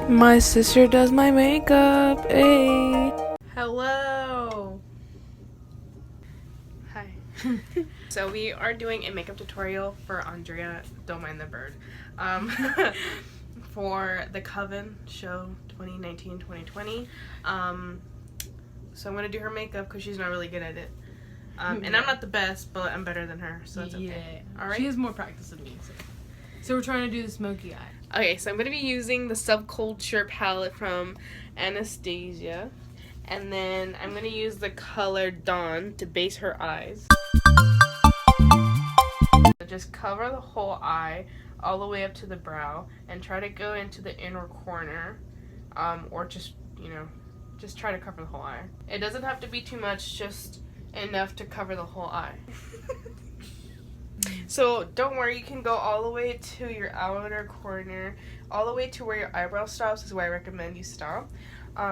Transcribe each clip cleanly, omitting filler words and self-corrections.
My sister does my makeup. Hey. Hello. Hi. So we are doing a makeup tutorial for Andrea. Don't mind the bird. For the Coven show 2019-2020. So I'm gonna do her makeup because she's not really good at it. And I'm not the best, but I'm better than her, so it's okay. Yeah. All right. She has more practice than me. So we're trying to do the smoky eye. Okay, so I'm going to be using the Subculture palette from Anastasia. And then I'm going to use the color Dawn to base her eyes. Just cover the whole eye all the way up to the brow and try to go into the inner corner. Or just, just try to cover the whole eye. It doesn't have to be too much, just enough to cover the whole eye. So don't worry, you can go all the way to your outer corner, all the way to where your eyebrow stops is where I recommend you stop,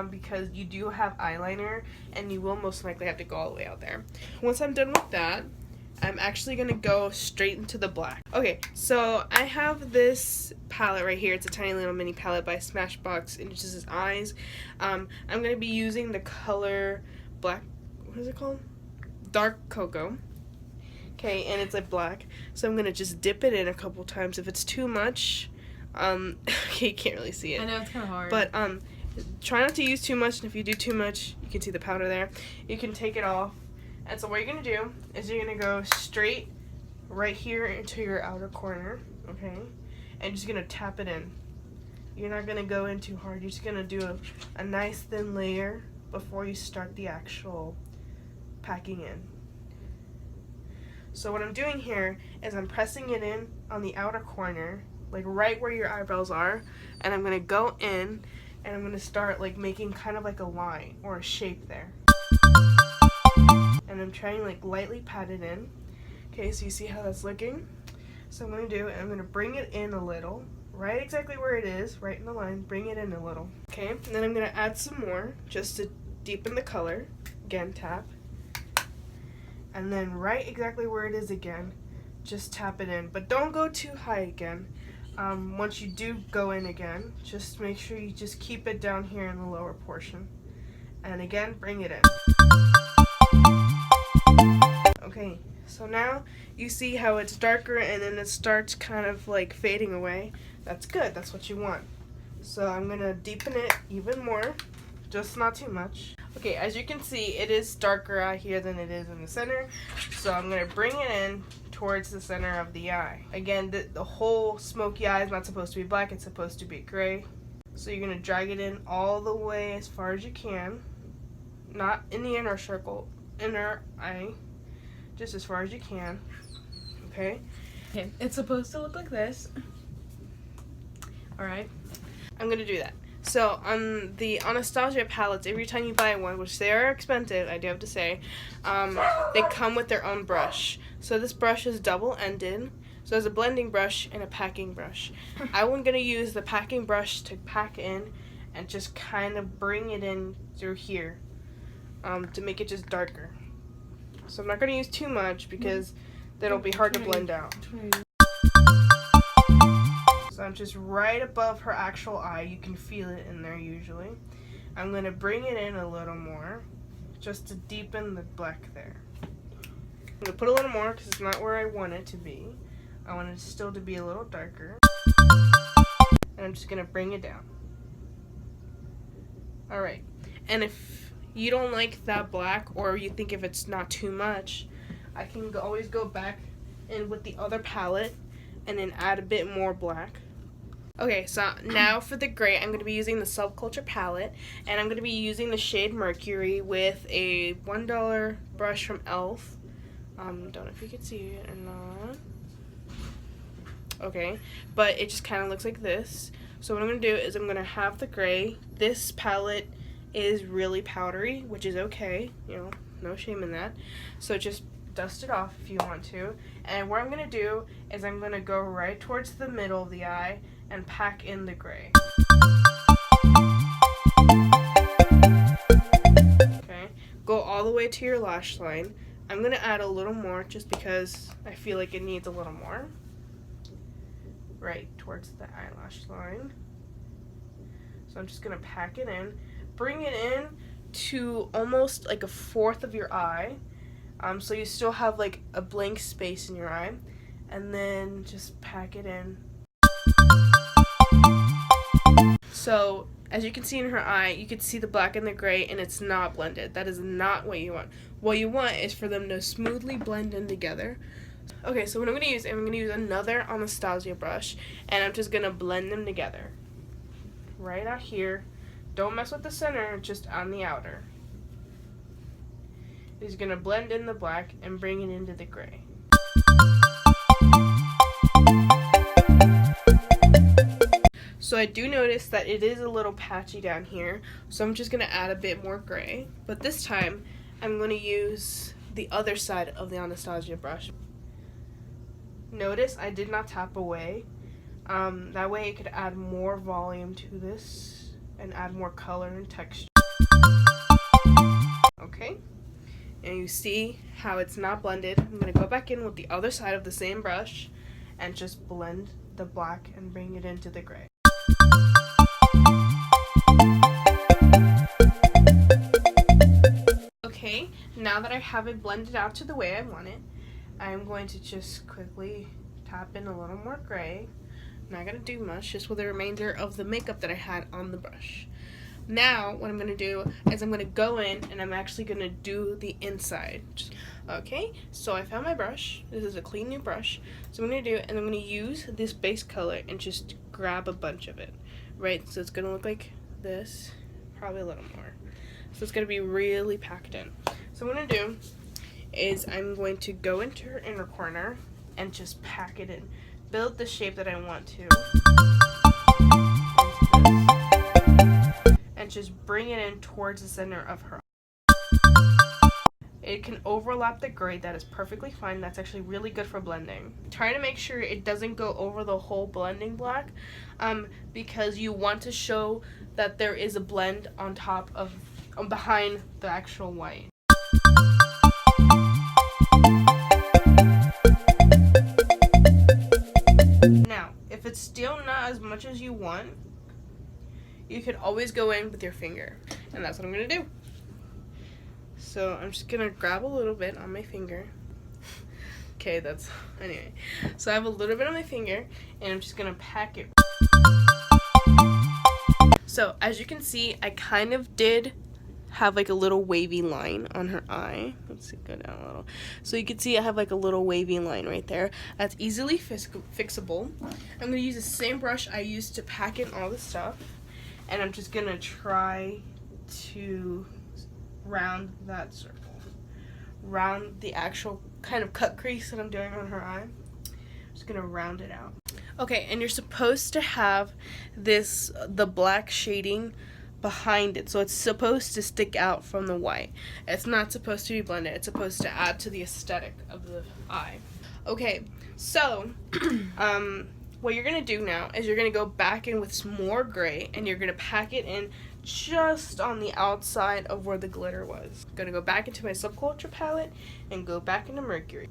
because you do have eyeliner and you will most likely have to go all the way out there. Once I'm done with that, I'm actually going to go straight into the black. Okay, so I have this palette right here. It's a tiny little mini palette by Smashbox, and it's just his eyes. I'm going to be using the color black, what is it called? Dark Cocoa. Okay, and it's like black, so I'm gonna just dip it in a couple times. If it's too much, okay, you can't really see it. I know it's kind of hard. But try not to use too much. And if you do too much, you can see the powder there. You can take it off. And so what you're gonna do is you're gonna go straight right here into your outer corner, okay, and just gonna tap it in. You're not gonna go in too hard. You're just gonna do a nice thin layer before you start the actual packing in. So what I'm doing here is I'm pressing it in on the outer corner, like right where your eyebrows are, and I'm going to go in and I'm going to start like making kind of like a line or a shape there. And I'm trying to like lightly pat it in. Okay, so you see how that's looking? So I'm going to do, and I'm going to bring it in a little, right exactly where it is, right in the line, bring it in a little. Okay, and then I'm going to add some more just to deepen the color. Again, tap. And then right exactly where it is again, just tap it in. But don't go too high again. Once you do go in again, just make sure you just keep it down here in the lower portion. And again, bring it in. Okay, so now you see how it's darker and then it starts kind of like fading away. That's good, that's what you want. So I'm gonna deepen it even more, just not too much. Okay, as you can see, it is darker out here than it is in the center. So I'm going to bring it in towards the center of the eye. Again, the whole smoky eye is not supposed to be black. It's supposed to be gray. So you're going to drag it in all the way as far as you can. Not in the inner circle, inner eye. Just as far as you can. Okay? Okay, it's supposed to look like this. Alright. I'm going to do that. So on the Anastasia palettes, every time you buy one, which they are expensive, I do have to say, they come with their own brush. So this brush is double-ended. So there's a blending brush and a packing brush. I'm going to use the packing brush to pack in and just kind of bring it in through here to make it just darker. So I'm not going to use too much because then it'll be hard to blend out. So I'm just right above her actual eye. You can feel it in there usually. I'm going to bring it in a little more just to deepen the black there. I'm going to put a little more because it's not where I want it to be. I want it still to be a little darker. And I'm just going to bring it down. Alright. And if you don't like that black, or you think if it's not too much, I can always go back in with the other palette and then add a bit more black. Okay, so now for the gray, I'm going to be using the Subculture palette, and I'm going to be using the shade Mercury with a $1 brush from e.l.f. Don't know if you can see it or not. Okay, but it just kind of looks like this. So what I'm going to do is I'm going to have the gray. This palette is really powdery, which is okay, no shame in that. So just dust it off if you want to. And what I'm going to do is I'm going to go right towards the middle of the eye and pack in the gray. Okay, go all the way to your lash line. I'm going to add a little more just because I feel like it needs a little more. Right towards the eyelash line. So I'm just going to pack it in. Bring it in to almost like a fourth of your eye. So you still have like a blank space in your eye. And then just pack it in. So as you can see in her eye, you can see the black and the gray, and it's not blended. That is not what you want. What you want is for them to smoothly blend in together. Okay, so what I'm going to use another Anastasia brush, and I'm just going to blend them together. Right out here. Don't mess with the center, just on the outer. He's going to blend in the black and bring it into the gray. So I do notice that it is a little patchy down here, so I'm just going to add a bit more gray. But this time, I'm going to use the other side of the Anastasia brush. Notice I did not tap away. That way it could add more volume to this and add more color and texture. Okay, and you see how it's not blended. I'm going to go back in with the other side of the same brush and just blend the black and bring it into the gray. Okay, now that I have it blended out to the way I want it, I'm going to just quickly tap in a little more gray. I'm not going to do much, just with the remainder of the makeup that I had on the brush. Now, what I'm going to do is I'm going to go in and I'm actually going to do the inside. Okay, so I found my brush. This is a clean new brush. So I'm going to do it, and I'm going to use this base color and just grab a bunch of it. Right, so it's going to look like this, probably a little more. So it's going to be really packed in. So what I'm going to do is I'm going to go into her inner corner and just pack it in. Build the shape that I want to. And just bring it in towards the center of her. It can overlap the gray. That is perfectly fine. That's actually really good for blending. Try to make sure it doesn't go over the whole blending black, because you want to show that there is a blend on top of, behind the actual white. Now, if it's still not as much as you want, you can always go in with your finger, and that's what I'm going to do. So I'm just going to grab a little bit on my finger. Okay, anyway. So I have a little bit on my finger, and I'm just going to pack it. So as you can see, I kind of did have like a little wavy line on her eye. Let's see, go down a little. So you can see I have like a little wavy line right there. That's easily fixable. I'm going to use the same brush I used to pack in all the stuff, and I'm just going to try to round that circle. Round the actual kind of cut crease that I'm doing on her eye. I'm just going to round it out. Okay, and you're supposed to have the black shading behind it, so it's supposed to stick out from the white. It's not supposed to be blended. It's supposed to add to the aesthetic of the eye. Okay, so what you're gonna do now is you're gonna go back in with some more gray, and you're gonna pack it in just on the outside of where the glitter was. I'm gonna go back into my Subculture palette and go back into Mercury.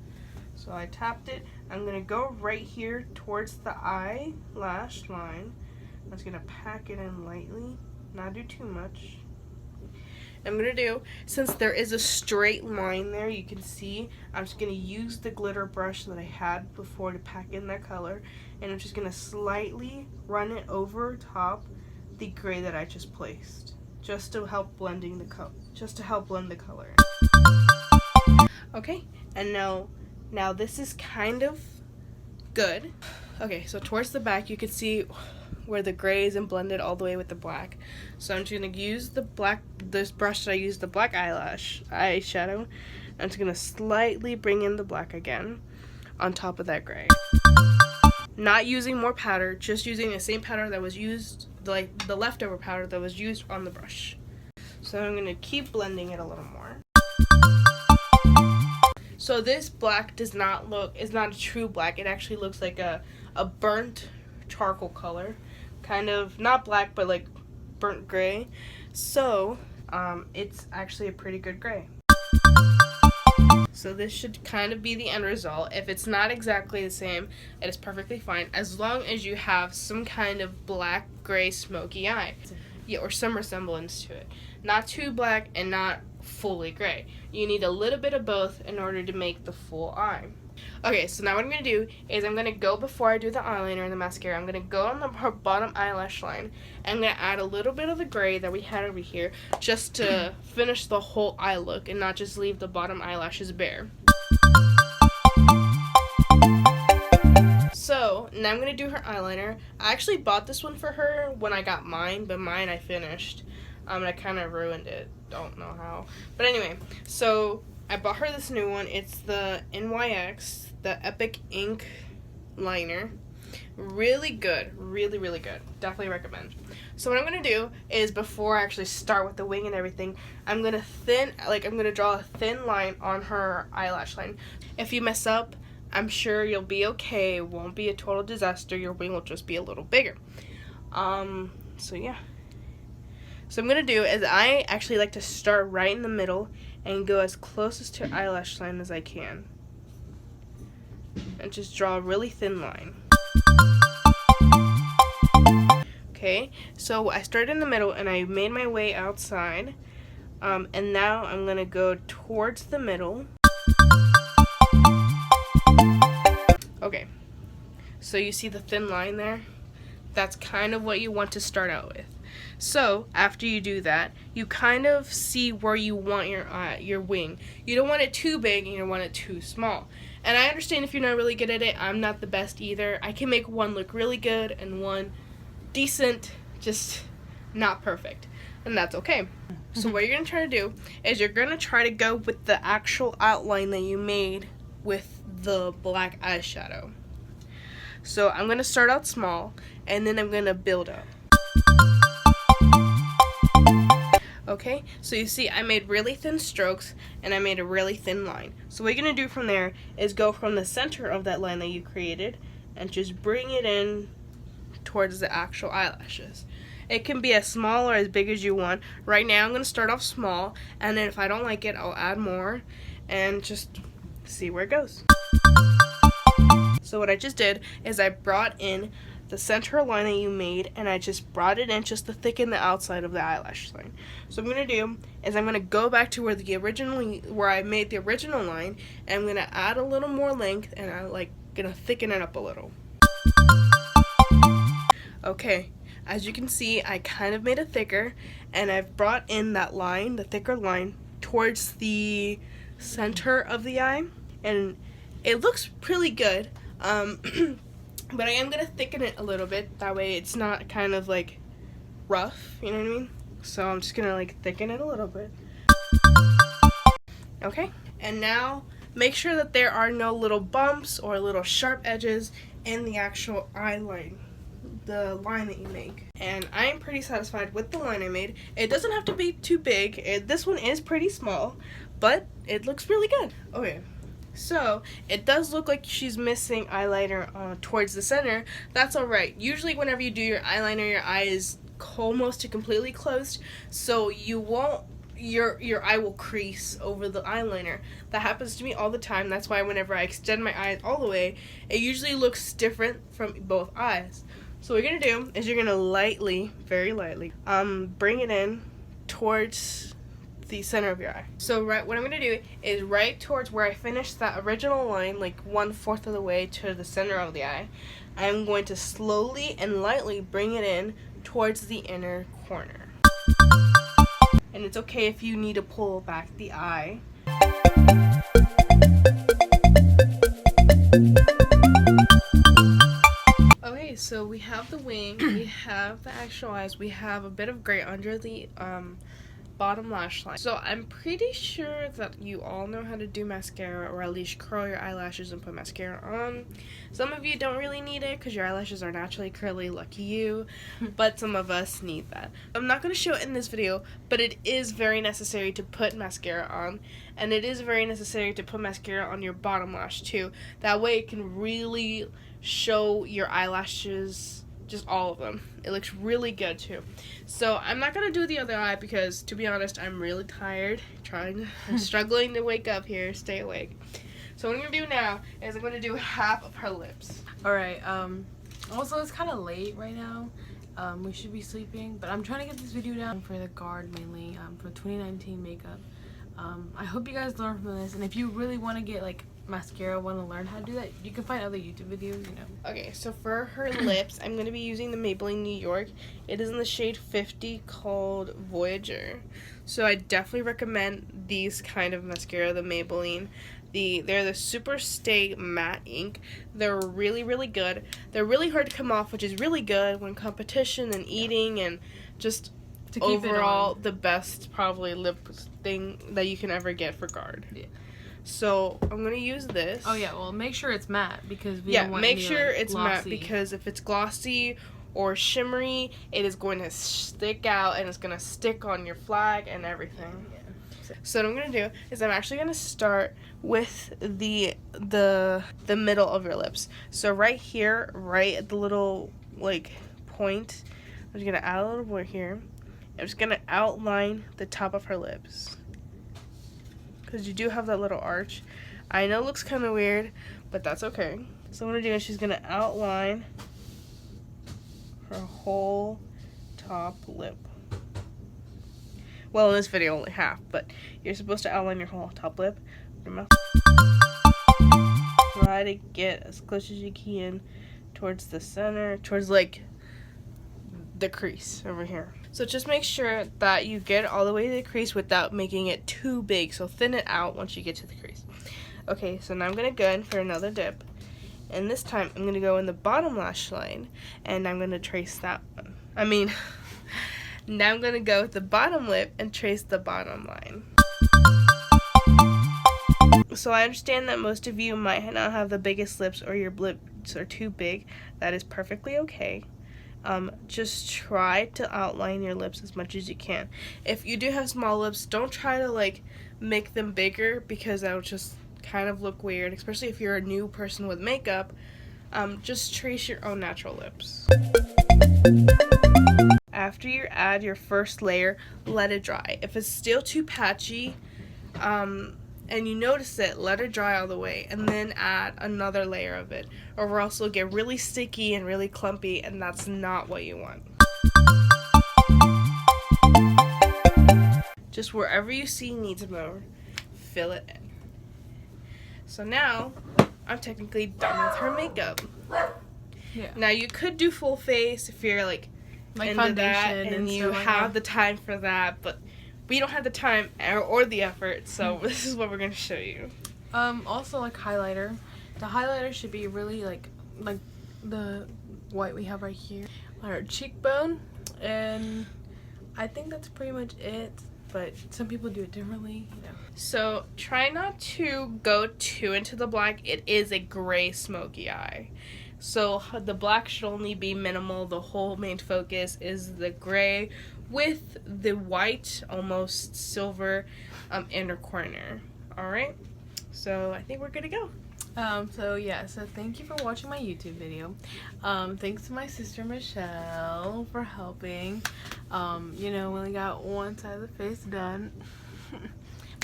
So I tapped it. I'm gonna go right here towards the eyelash line. I'm just gonna pack it in lightly, not do too much. I'm gonna do, since there is a straight line there, you can see, I'm just gonna use the glitter brush that I had before to pack in that color, and I'm just gonna slightly run it over top the gray that I just placed, just to help blend the color. Okay, and now this is kind of good. Okay, so towards the back you can see where the gray isn't blended all the way with the black. So I'm just gonna use this brush that I used, the black eyeshadow. I'm just gonna slightly bring in the black again on top of that gray. Not using more powder, just using the same powder that was used, like the leftover powder that was used on the brush. So I'm gonna keep blending it a little more. So this black is not a true black. It actually looks like a burnt charcoal color. Kind of, not black, but like burnt gray. So, it's actually a pretty good gray. So this should kind of be the end result. If it's not exactly the same, it is perfectly fine, as long as you have some kind of black, gray, smoky eye. Yeah, or some resemblance to it. Not too black and not fully gray. You need a little bit of both in order to make the full eye. Okay, so now what I'm going to do is I'm going to go, before I do the eyeliner and the mascara, I'm going to go on her bottom eyelash line, and I'm going to add a little bit of the gray that we had over here just to finish the whole eye look and not just leave the bottom eyelashes bare. So, now I'm going to do her eyeliner. I actually bought this one for her when I got mine, but mine I finished. And I kind of ruined it. Don't know how. But anyway, so I bought her this new one. It's the NYX, the Epic Ink Liner. Really good. Really, really good. Definitely recommend. So what I'm going to do is, before I actually start with the wing and everything, I'm going to draw a thin line on her eyelash line. If you mess up, I'm sure you'll be okay. It won't be a total disaster. Your wing will just be a little bigger. So yeah. So I'm going to do is I actually like to start right in the middle and go as closest to eyelash line as I can. And just draw a really thin line. Okay, so I started in the middle and I made my way outside. And now I'm going to go towards the middle. Okay, so you see the thin line there? That's kind of what you want to start out with. So after you do that, you kind of see where you want your wing. You don't want it too big and you don't want it too small. And I understand if you're not really good at it. I'm not the best either. I can make one look really good and one decent, just not perfect. And that's okay. So what you're going to try to do is you're going to try to go with the actual outline that you made with the black eyeshadow. So I'm going to start out small and then I'm going to build up. Okay, so you see I made really thin strokes and I made a really thin line. So what you're going to do from there is go from the center of that line that you created and just bring it in towards the actual eyelashes. It can be as small or as big as you want. Right now I'm going to start off small, and then if I don't like it, I'll add more and just see where it goes. So what I just did is I brought in the center line that you made, and I just brought it in just to thicken the outside of the eyelash line. So what I'm going to do is I'm going to go back to where I made the original line, and I'm going to add a little more length, and I'm going to thicken it up a little. Okay, as you can see, I kind of made it thicker, and I've brought in that line, the thicker line, towards the center of the eye, and it looks pretty good. But I am going to thicken it a little bit, that way it's not kind of like rough, you know what I mean? So I'm just going to thicken it a little bit. Okay, and now make sure that there are no little bumps or little sharp edges in the actual eye line, the line that you make. And I am pretty satisfied with the line I made. It doesn't have to be too big. This one is pretty small, but it looks really good. Okay. So, it does look like she's missing eyeliner towards the center. That's alright. Usually whenever you do your eyeliner, your eye is almost to completely closed, so you won't, your eye will crease over the eyeliner. That happens to me all the time. That's why whenever I extend my eyes all the way, it usually looks different from both eyes. So what you're going to do is you're going to lightly, very lightly, bring it in towards the center of your eye. So what I'm going to do is right towards where I finished that original line, 1/4 of the way to the center of the eye, I'm going to slowly and lightly bring it in towards the inner corner. And it's okay if you need to pull back the eye. Okay, so we have the wing, we have the actual eyes, we have a bit of gray under the bottom lash line. So I'm pretty sure that you all know how to do mascara, or at least curl your eyelashes and put mascara on. Some of you don't really need it because your eyelashes are naturally curly, lucky you, but some of us need that. I'm not going to show it in this video, but it is very necessary to put mascara on, and it is very necessary to put mascara on your bottom lash too. That way it can really show your eyelashes, just all of them. It looks really good too. So I'm not gonna do the other eye because, to be honest, I'm really tired. I'm struggling to wake up here, stay awake. So what I'm gonna do now is I'm gonna do half of her lips. Alright, also it's kind of late right now, We should be sleeping, but I'm trying to get this video down for the guard mainly, for 2019 makeup. I hope you guys learn from this, and if you really want to get like mascara, want to learn how to do that, you can find other YouTube videos, you know. Okay, so for her lips, I'm going to be using the Maybelline New York. It is in the shade 50 called Voyager. So I definitely recommend these kind of mascara, the Maybelline. They're the Super Stay Matte Ink. They're really, really good. They're really hard to come off, which is really good when competition and eating and just To keep overall the best probably lip thing that you can ever get for guard. Yeah. So I'm gonna use this. Oh yeah, well make sure it's matte because we Yeah, don't want make any, sure like, it's glossy. matte because if it's glossy or shimmery, it is going to stick out and it's gonna stick on your flag and everything. Yeah. So what I'm gonna do is I'm actually gonna start with the middle of your lips. So right here, right at the little like point, I'm just gonna add a little more here. I'm just gonna outline the top of her lips because you do have that little arch. I know it looks kind of weird, but that's okay. So what I'm gonna do is she's gonna outline her whole top lip. Well, in this video, only half, but you're supposed to outline your whole top lip. Your mouth. Try to get as close as you can towards the center, towards like the crease over here. So just make sure that you get all the way to the crease without making it too big. So thin it out once you get to the crease. Okay, so now I'm gonna go in for another dip. And this time I'm gonna go in the bottom lash line and I'm gonna trace that one. Now I'm gonna go with the bottom lip and trace the bottom line. So I understand that most of you might not have the biggest lips or your lips are too big. That is perfectly okay. Just try to outline your lips as much as you can. If you do have small lips, don't try to like make them bigger because that would just kind of look weird, especially if you're a new person with makeup. Just trace your own natural lips. After you add your first layer, let it dry. If it's still too patchy, and you notice it, let it dry all the way and then add another layer of it, or else it'll get really sticky and really clumpy, and that's not what you want. Just wherever you see needs more, fill it in. So now I'm technically done with her makeup. Yeah. Now you could do full face if you're like into foundation that and you stuff like have that. the time for that, but we don't have the time or the effort, so this is what we're going to show you. Also like highlighter. The highlighter should be really like the white we have right here on our cheekbone, and I think that's pretty much it, but some people do it differently, you know. So try not to go too into the black. It is a gray smoky eye. So the black should only be minimal. The whole main focus is the gray with the white, almost silver, inner corner. Alright, so I think we're good to go. So thank you for watching my YouTube video. Thanks to my sister Michelle for helping. You know, we only got one side of the face done.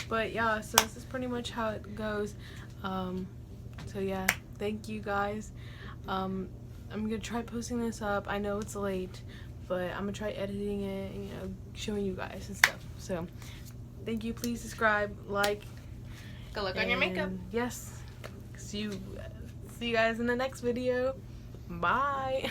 But yeah, so this is pretty much how it goes. So yeah, thank you guys. I'm gonna try posting this up. I know it's late, but I'm gonna try editing it and, you know, showing you guys and stuff. So thank you. Please subscribe, like. Good luck on your makeup. Yes. See you guys in the next video. Bye.